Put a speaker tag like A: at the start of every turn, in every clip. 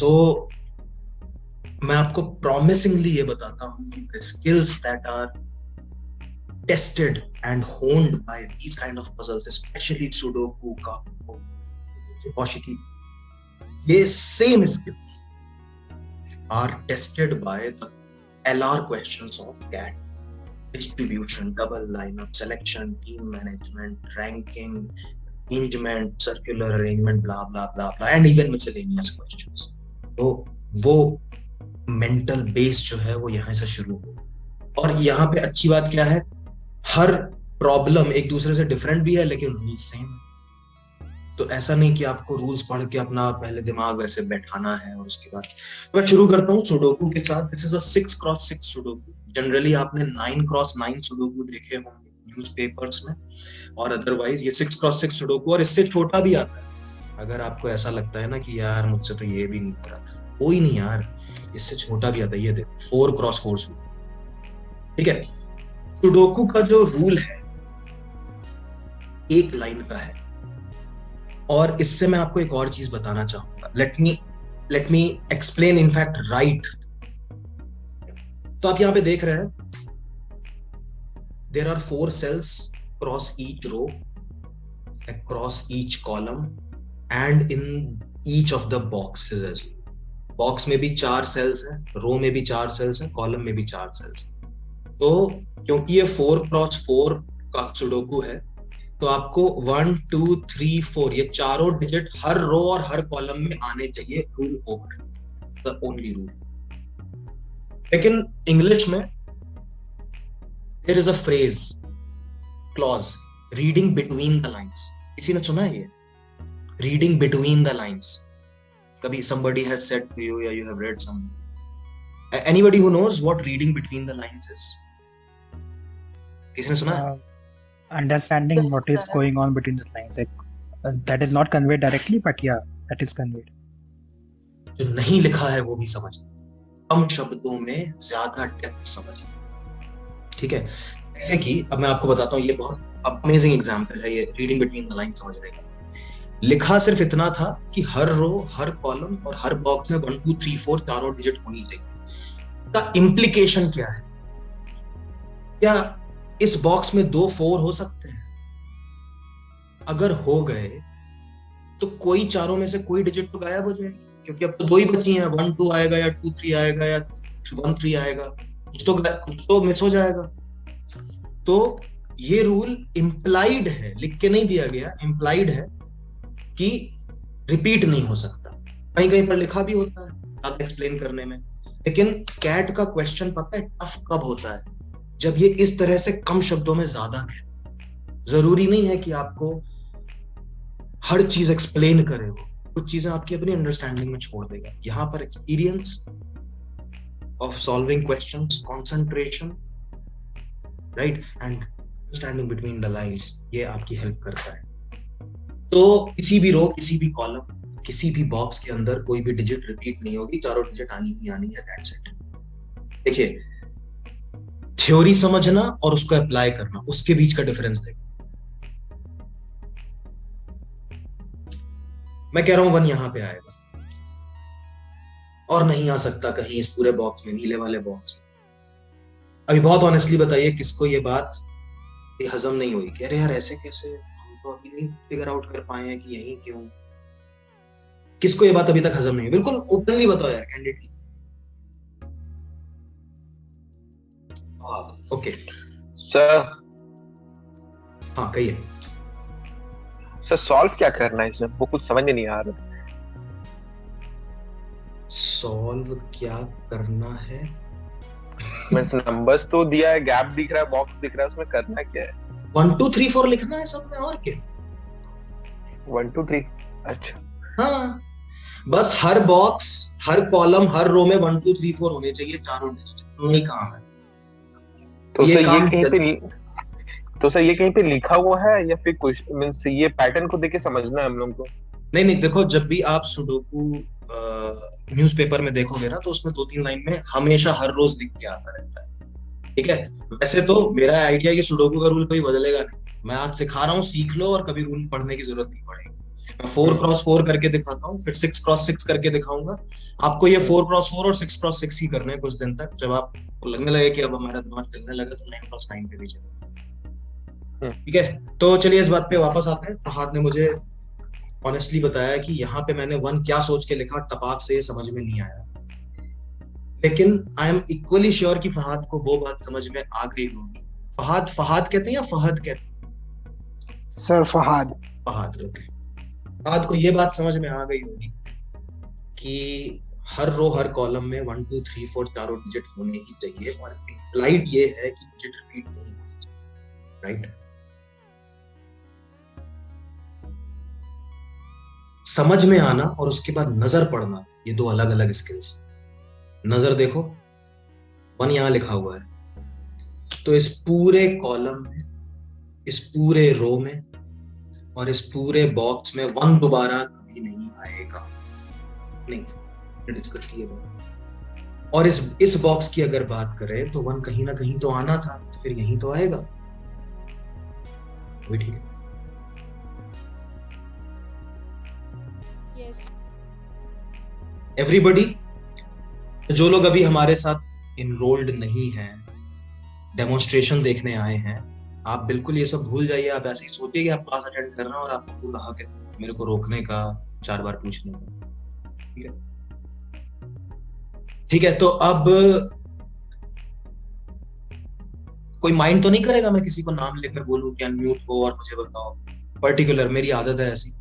A: सो मैं आपको प्रॉमिसिंगली ये बताता हूँ, the skills that are tested and honed by these kind of puzzles, specially sudoku का कौशिकी, ये same skills are tested by the LR questions of CAT: distribution, double lineup, selection, team management, ranking, arrangement, circular arrangement, blah blah blah blah, and even miscellaneous questions. तो वो mental base जो है वो यहाँ से शुरू हो, और यहाँ पे अच्छी बात क्या है, हर प्रॉब्लम एक दूसरे से डिफरेंट भी है लेकिन रूल सेम है। तो ऐसा नहीं कि आपको रूल्स पढ़ के अपना पहले दिमाग वैसे बैठाना है और उसके बाद। मैं शुरू करता हूँ सुडोकू के साथ। This is a 6x6 sudoku. Generally आपने 9x9 सुडोकू देखे होंगे न्यूज़पेपर्स में, और अदरवाइज ये 6x6 सुडोकू, और इससे छोटा भी आता है। अगर आपको ऐसा लगता है ना कि यार मुझसे तो ये भी नहीं हो रहा, कोई नहीं यार, इससे छोटा भी आता है। ये देखो 4x4 सुडोकू। ठीक है, सुडोकू का जो रूल है एक लाइन का है, और इससे मैं आपको एक और चीज बताना चाहूंगा। Let me explain in fact right. तो आप यहां पे देख रहे हैं, there are 4 cells across each row, across each column and in each of the boxes as well. Box में भी 4 cells हैं, रो में भी 4 cells हैं, कॉलम में भी 4 cells हैं। तो क्योंकि ये 4x4 का सुडोकू है, तो आपको 1 2 3 4 ये चारों डिजिट हर रो और हर कॉलम में आने चाहिए। Rule over, the only rule. लेकिन इंग्लिश में there is a phrase, clause, reading between the lines. किसी ने सुना है ये रीडिंग बिटवीन द लाइंस? कभी somebody has said to you, या you have read something? Anybody who knows what reading between the lines is? किसी ने सुना है?
B: Understanding what is going on between the lines, like that is not conveyed directly, but yeah, that is conveyed.
A: जो नहीं लिखा है वो भी समझ, कम शब्दों में ज्यादा डेप्थ समझ। ठीक है, जैसे कि अब मैं आपको बताता हूँ, ये बहुत अमेजिंग एग्जांपल है ये रीडिंग बिटवीन द लाइंस समझने का। लिखा सिर्फ इतना था कि हर रो, हर कॉलम और हर बॉक्स में 1 2 3 4 चारों डिजिट होनी चाहिए। का इम्प्लीकेशन क्या है? क्या इस बॉक्स में 2 4 हो सकते हैं? अगर हो गए तो कोई चारों में से कोई डिजिट तो गायब हो जाएगी, क्योंकि अब तो 2 ही बची हैं। 1 2 आएगा या 2 3 आएगा या 1 3 आएगा, कुछ तो मिस हो जाएगा। तो ये रूल इम्प्लाइड है, लिख के नहीं दिया गया, इम्प्लाइड है कि रिपीट नहीं हो सकता। कहीं कहीं पर लिखा भी होता है आप एक्सप्लेन करने में। लेकिन कैट का क्वेश्चन पता है टफ कब होता है? जब ये इस तरह से कम शब्दों में ज्यादा है। जरूरी नहीं है कि आपको हर चीज एक्सप्लेन करे हो, कुछ चीजें आपकी अपनी अंडरस्टैंडिंग में छोड़ देगा। यहां पर experience of solving questions, concentration, right, and understanding between the lines, ये आपकी हेल्प करता है। तो किसी भी रो, किसी भी कॉलम, किसी भी बॉक्स के अंदर कोई भी डिजिट रिपीट नहीं होगी, चारों डिजिट आनी ही आनी है, दैट्स इट। देखिए, थ्योरी समझना और उसको अप्लाई करना, उसके बीच का डिफरेंस देखो। मैं कह रहा हूं 1 यहां पे आएगा और नहीं आ सकता कहीं इस पूरे बॉक्स में, नीले वाले बॉक्स में। अभी बहुत ऑनेस्टली बताइए, किसको ये बात हजम नहीं हुई कि अरे यार ऐसे कैसे, हम तो अभी नहीं फिगर आउट कर पाए हैं कि यही क्यों? किसको ये बात अभी तक हजम नहीं हुई? बिल्कुल ओपनली बताओ यार, कैंडिडेटली। Okay
C: sir.
A: हाँ कहिए
C: सर, सॉल्व क्या करना है इसमें? वो कुछ समझ में नहीं आ रहा।
A: सॉल्व क्या करना है?
C: मींस नंबर्स तो दिया है, गैप दिख रहा है, बॉक्स दिख रहा है, उसमें करना क्या है?
A: 1 2 3 4 लिखना है सब में, और क्या?
C: 1 2 3। अच्छा,
A: हाँ, बस हर बॉक्स, हर कॉलम, हर रो में 1 2 3 4 होने चाहिए, चारों डिजिट। यही काम है।
C: तो
A: ये
C: सर
A: काम
C: ये कहीं पे लिखा हुआ है या फिर कुछ, मींस ये पैटर्न को देख के समझना है हम लोग को?
A: नहीं, देखो, जब भी आप सुडोकू न्यूज़पेपर में देखोगे ना, तो उसमें 2 3 लाइन में हमेशा हर रोज लिख के आता रहता है। ठीक है, वैसे तो मेरा आइडिया कि सुडोकू का रूल कभी बदलेगा नहीं। मैं आज सिखा रहा हूँ, सीख लो, और कभी रूल पढ़ने की जरूरत नहीं पड़ेगी। मैं 4x4 करके दिखाता हूँ, फिर 6x6 करके दिखाऊंगा। आपको ये 4x4 और 6x6 ही करने हैं कुछ दिन तक। जब आपको लगने लगे कि अब हमारा दिमाग चलने लगा तो 9x9 पे भी चलेगा। ठीक है, तो चलिए इस बात पे वापस आते हैं। फहाद ने मुझे ऑनेस्टली बताया कि यहाँ पे मैंने 1 क्या सोच के लिखा, टपाक से समझ में नहीं आया, लेकिन आई एम इक्वली श्योर कि फहाद को वो बात समझ में आ गई होगी। फहाद कहते हैं या फहद कहते हैं?
D: सर फहाद।
A: फहाद, ओके। फहाद को ये बात समझ में आ गई होगी कि हर रो हर कॉलम में 1 2 3 4 चारों डिजिट होने ही चाहिए, और इम्प्लाइड ये है कि डिजिट रिपीट नहीं होनी चाहिए, राइट? समझ में आना और उसके बाद नजर पड़ना, ये दो अलग अलग स्किल्स। नजर देखो, 1 यहां लिखा हुआ है, तो इस पूरे कॉलम में, इस पूरे रो में और इस पूरे बॉक्स में 1 दोबारा कभी नहीं आएगा, नहीं डिस्कस किए। और इस बॉक्स की अगर बात करें तो 1 कहीं ना कहीं तो आना था, तो फिर यहीं तो आएगा, वो ठीक है। एवरीबडी, जो लोग अभी हमारे साथ इनरोल्ड नहीं हैं, डेमोन्स्ट्रेशन देखने आए हैं, आप बिल्कुल ये सब भूल जाइए। आप ऐसे ही सोचिए कि आप क्लास अटेंड कर रहे हैं और आपको पूरा हक है मेरे को रोकने का, 4 बार पूछने का। ठीक है, ठीक है। तो अब कोई माइंड तो नहीं करेगा मैं किसी को नाम लेकर बोलूं कि अनम्यूट हो और मुझे बताओ पर्टिकुलर, मेरी आदत है ऐसी।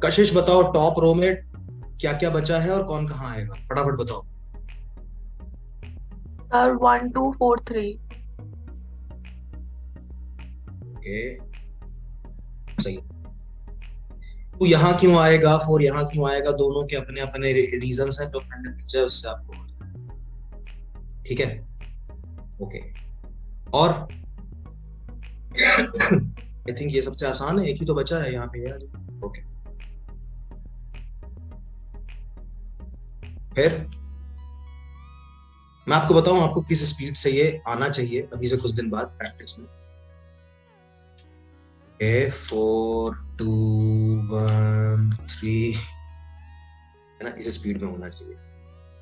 A: कशिश बताओ टॉप रो में क्या क्या बचा है और कौन कहाँ आएगा, फटाफट बताओ।
E: सर 1 2 4 3।
A: ओके, सही। तू यहाँ क्यों आएगा, 4 यहाँ क्यों आएगा, दोनों के अपने अपने रीजंस हैं, जो पहले पूछा उससे आपको, ठीक है, ओके। और आई थिंक ये सबसे आसान है, एक ही तो बचा है यहाँ पे यार, ओके। फिर मैं आपको बताऊं आपको किस स्पीड से ये आना चाहिए अभी से कुछ दिन बाद प्रैक्टिस में। 4 2 1 3 है ना, इस स्पीड में होना चाहिए।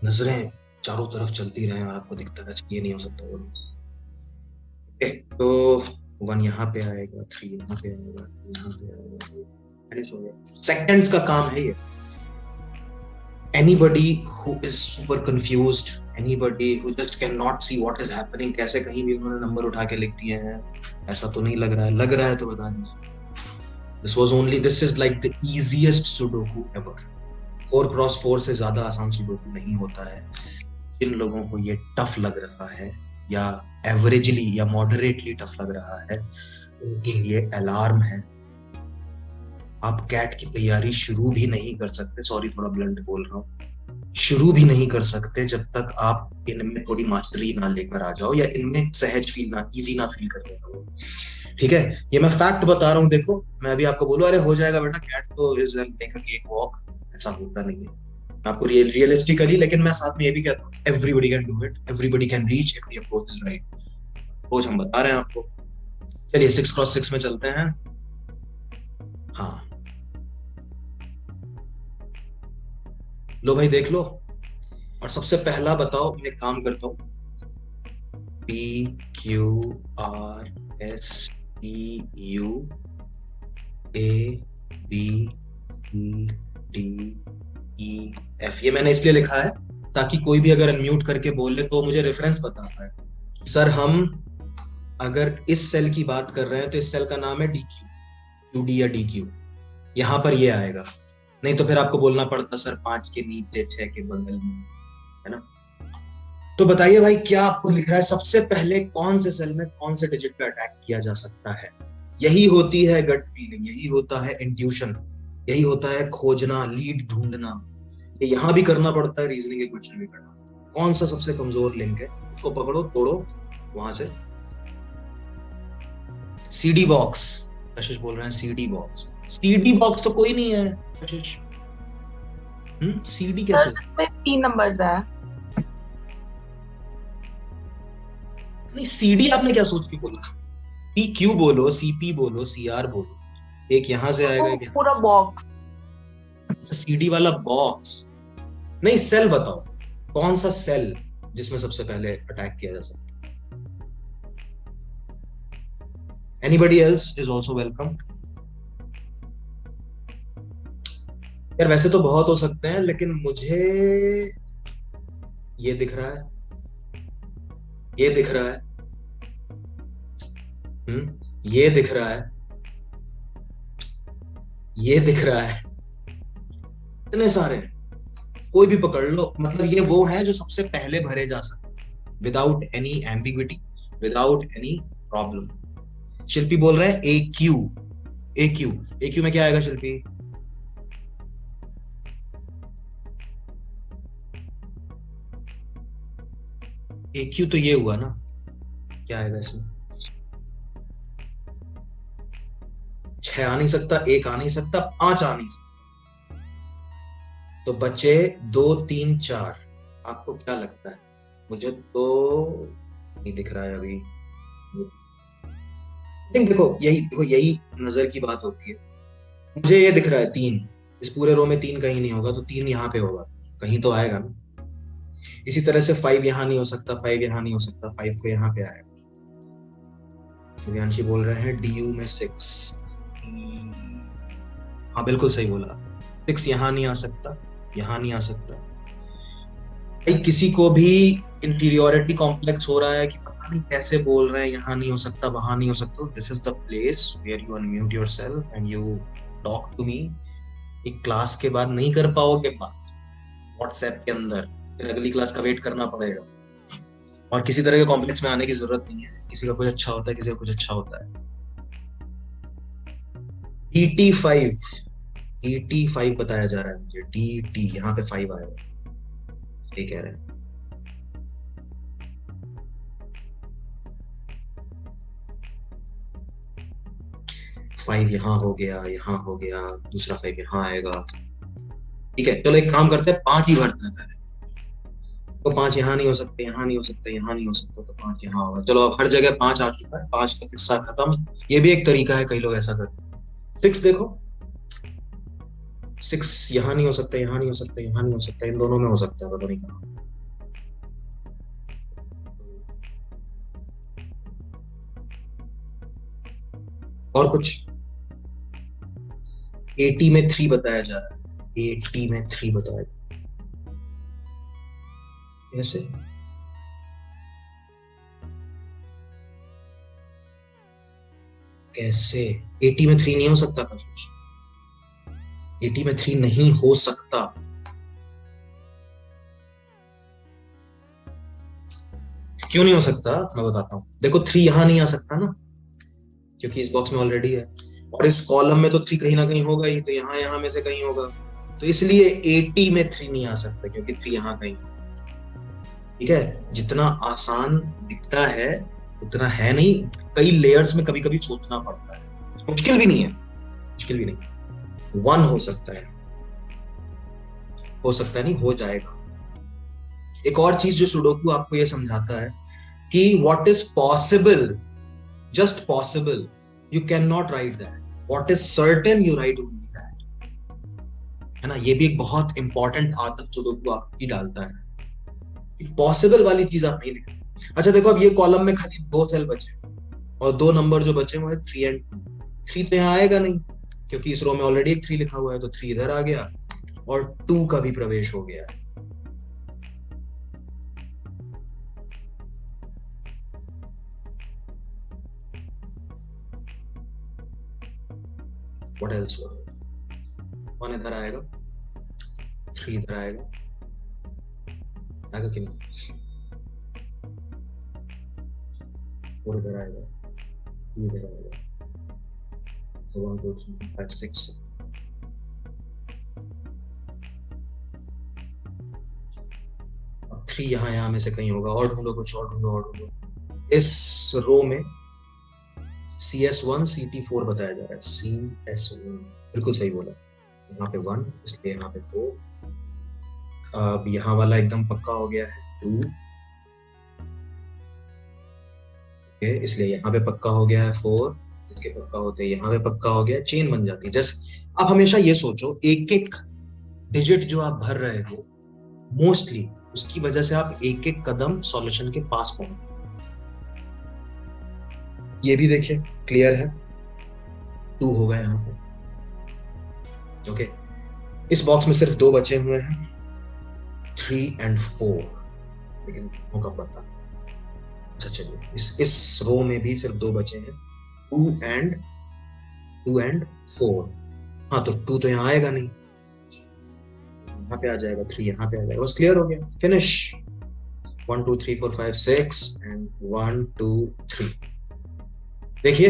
A: नजरें चारों तरफ चलती रहें और आपको दिखता है ये नहीं हो सकता वो। ओके, तो 1 यहाँ पे आएगा, 3 यहाँ पे आएगा, यहाँ पे आएगा। सेकंड्स का काम है ये। Anybody who is super confused, anybody who just cannot see what is happening, कैसे कहीं भी उन्होंने नंबर उठा के लिख दिए हैं, ऐसा तो नहीं लग रहा है तो बता दीजिए। This is like the easiest sudoku ever. 4x4 से ज्यादा आसान सुडोकू नहीं होता है। जिन लोगों को ये टफ लग रहा है या एवरेजली या मॉडरेटली टफ लग रहा है, उनके लिए अलार्म है। आप कैट की तैयारी शुरू भी नहीं कर सकते, सॉरी थोड़ा ब्लंट बोल रहा हूँ, शुरू भी नहीं कर सकते जब तक आप इनमें थोड़ी मास्टरी ना लेकर आ जाओ या इनमें सहज फील ना, इजी ना फील कर रहे। ठीक है, ये मैं फैक्ट बता रहा हूँ। देखो मैं अभी आपको बोलूं अरे हो जाएगा बेटा, कैट तो is like a cake walk, ऐसा होता नहीं है। मैं आपको रियलिस्टिकली, लेकिन मैं साथ में ये भी कहता हूँ everybody can do it, everybody can reach if the approach is right. Approach हम बता रहे हैं आपको। चलिए 6x6 में चलते हैं। हाँ लो भाई देख लो, और सबसे पहला बताओ, मैं काम करता हूँ, PQRSTUABCDEF। ये मैंने इसलिए लिखा है ताकि कोई भी अगर अनम्यूट करके बोले तो मुझे रेफरेंस पता है। सर हम अगर इस सेल की बात कर रहे हैं तो इस सेल का नाम है DQ, QD या DQ, यहां पर ये आएगा। नहीं तो फिर आपको बोलना पड़ता सर 5 के नीचे 6 के बगल में, है ना। तो बताइए भाई क्या आपको लिख रहा है, सबसे पहले कौन से सेल में कौन से डिजिट पे अटैक किया जा सकता है। यही होती है गट फीलिंग, यही होता है इंट्यूशन, यही होता है खोजना, लीड ढूंढना। ये यहाँ भी करना पड़ता है, रीजनिंग के क्वेश्चन भी करना। कौन सा सबसे कमजोर लिंक है, उसको पकड़ो, तोड़ो वहां से। CD बॉक्स, कशिश बोल रहे हैं CD बॉक्स। CD बॉक्स तो कोई नहीं है कशिश। CD कैसे?
E: इसमें 3 नंबर्स है।
A: नहीं CD आपने क्या सोच के बोला? CQ बोलो, CP बोलो, CR बोलो, एक यहां से आएगा एक यहाँ।
E: पूरा बॉक्स।
A: CD वाला बॉक्स नहीं, सेल बताओ कौन सा सेल जिसमें सबसे पहले अटैक किया जा सकता है? Anybody else is also welcome. यार वैसे तो बहुत हो सकते हैं, लेकिन मुझे ये दिख रहा है, ये दिख रहा है, ये दिख रहा है, ये दिख रहा है, इतने सारे, कोई भी पकड़ लो, मतलब ये वो है जो सबसे पहले भरे जा सकते without any ambiguity, without any problem. Shilpi बोल रहे हैं AQ। AQ, AQ में क्या आएगा शिल्पी? AQ तो ये हुआ ना, क्या आएगा इसमें? 6 आ नहीं सकता, 1 आ नहीं सकता, 5 आ नहीं सकता, तो बचे 2 3 4। आपको क्या लगता है? मुझे तो नहीं दिख रहा है अभी। देखो यही नजर की बात होती है। मुझे ये दिख रहा है 3, इस पूरे रो में 3 कहीं नहीं होगा, तो 3 यहाँ पे होगा, कहीं तो आएगा ना। इसी तरह से 5 यहाँ नहीं हो सकता, 5 यहाँ नहीं हो सकता, 5 को यहाँ पे आएगा। दिव्यांशी बोल रहे हैं DU में 6। हाँ बिल्कुल सही बोला, 6 यहाँ नहीं आ सकता, यहाँ नहीं आ सकता। भाई किसी को भी इंफीरियोरिटी कॉम्प्लेक्स हो रहा है कि पता नहीं कैसे बोल रहे हैं, यहाँ नहीं हो सकता, वहां नहीं हो सकता, this is the place where you unmute yourself and you talk to me. एक क्लास के बाद नहीं कर पाओगे बात व्हाट्सएप के अंदर, फिर अगली क्लास का वेट करना पड़ेगा। और किसी तरह के कॉम्प्लेक्स में आने की जरूरत नहीं है, किसी का कुछ अच्छा होता है, किसी का कुछ अच्छा होता है। DT5 बताया जा रहा है मुझे, DT यहाँ पे 5 आएगा, सही कह रहे हैं। फाइव यहाँ हो गया, यहाँ हो गया, दूसरा 5 यहाँ आएगा। ठीक है, चलो एक काम करते हैं, 5 ही भरते हैं पहले। तो 5 यहाँ नहीं हो सकते, यहाँ नहीं हो सकते, यहाँ नहीं हो सकता, तो 5 यहाँ होगा। चलो अब हर जगह 5 आ चुका है, 5 का किस्सा खत्म। ये भी एक तरीका है, कई लोग ऐसा करते हैं। 6 देखो, 6 यहाँ नहीं हो सकता, यहाँ नहीं हो सकता, यहाँ नहीं हो सकता, इन दोनों में हो सकता है, पता नहीं कहाँ। और कुछ? 80 में 3 बताया जा रहा है, 80 में 3 बताया जा रहा है। कैसे? कैसे 80 में 3 नहीं हो सकता? 80 में 3 नहीं हो सकता। क्यों नहीं हो सकता, मैं बताता हूं। देखो 3 यहां नहीं आ सकता ना, क्योंकि इस बॉक्स में ऑलरेडी है, और इस कॉलम में तो 3 कहीं ना कहीं होगा ही, तो यहाँ में से कहीं होगा, तो इसलिए 80 में 3 नहीं आ सकता, क्योंकि 3 यहाँ कहीं। ठीक है, जितना आसान दिखता है उतना है नहीं, कई लेयर्स में कभी कभी सोचना पड़ता है। मुश्किल भी नहीं है, मुश्किल भी नहीं। 1 हो सकता है, नहीं, हो जाएगा। एक और चीज जो सुडोकू आपको ये समझाता है कि what is possible, just possible, you can not right that, what is certain you right only that, है ना। ये भी एक बहुत इंपॉर्टेंट आदत सुडोकू आपकी डालता है, पॉसिबल वाली चीज आप नहीं लिखते। अच्छा देखो, अब ये कॉलम में खाली 2 सेल बचे और 2 नंबर जो बचे वो है 3 और 2। 3 तो यहाँ आएगा नहीं, क्योंकि इस रो में ऑलरेडी एक 3 लिखा हुआ है, तो 3 इधर आ गया और 2 का भी प्रवेश हो गया है। What else? 1 इधर आएगा, 3 इधर आएगा, आएगा कि नहीं? 4 इधर आएगा, ये इधर आएगा, 1 2 3 5 6। अब 3 यहाँ में से कहीं होगा, और ढूंढो कुछ, और ढूंढो। इस रो में CS1 CT4 बताया जा रहा है, CS1 बिल्कुल सही बोला, यहाँ पे 1 इसलिए यहाँ पे 4। अब यहाँ वाला एकदम पक्का हो गया है, 2, ओके, इसलिए यहाँ पे पक्का हो गया है 4, इसके पक्का होते यहाँ पे पक्का हो गया, चेन बन जाती है। जैसे आप हमेशा ये सोचो, एक एक डिजिट जो आप भर रहे हो मोस्टली उसकी वजह से आप एक एक कदम सॉल्यूशन के पास पहुंच। ये भी देखिए क्लियर है, 2 हो गए यहाँ पे। ओके, इस बॉक्स में सिर्फ 2 बचे हुए हैं, 3 and 4, लेकिन मौका पता। अच्छा चलिए, इस रो में भी सिर्फ 2 बचे हैं, 2 and 4। हाँ तो 2 तो यहाँ आएगा नहीं, यहाँ पे आ जाएगा, 3 यहाँ पे आ जाएगा, बस क्लियर हो गया, फिनिश। 1 2 3 4 5 6 एंड 1 2 3। देखिए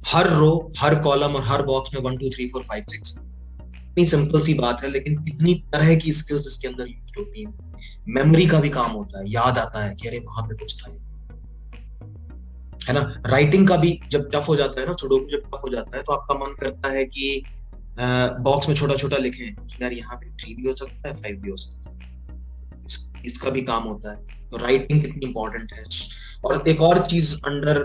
A: हर रो, हर कॉलम और हर बॉक्स में 1 2 3 4 5 6। इतनी सिंपल सी बात है, लेकिन कितनी तरह की स्किल्स इसके अंदर यूज होती हैं। मेमोरी का भी काम होता है, याद आता है कि अरे वहां पे कुछ था, है ना। राइटिंग का भी जब टफ हो जाता है ना, सुडोकू जब टफ हो जाता है तो आपका मन करता है कि बॉक्स में छोटा छोटा लिखें, यार यहाँ पे 3 भी हो सकता है, 5 भी हो सकता है। इसका भी काम होता है। तो राइटिंग कितनी इंपॉर्टेंट है। और एक और चीज अंदर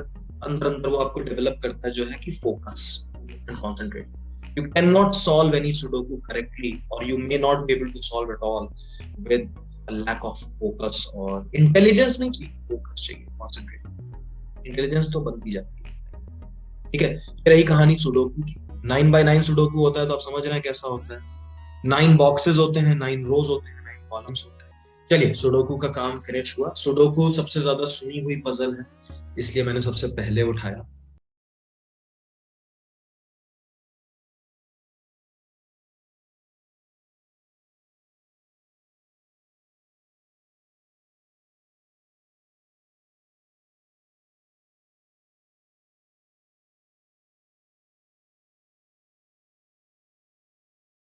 A: अंदर वो आपको डेवलप करता है, जो है कि focus and concentrate. You cannot solve any Sudoku correctly, or you may not be able to solve at all with a lack of focus or intelligence। नहीं चाहिए, focus चाहिए, concentrate। intelligence तो बनती जाती है, ठीक है। फिर रही कहानी सुडोकू की। 9 by 9 सुडोकू होता है, तो आप समझ रहे हैं कैसा होता है। 9 बॉक्सेस होते हैं, 9 रोज होते हैं, 9 कॉलम्स होते हैं। चलिए, सुडोकू का काम फिनिश हुआ। सुडोकू सबसे ज्यादा सुनी हुई पजल है, इसलिए मैंने सबसे पहले उठाया।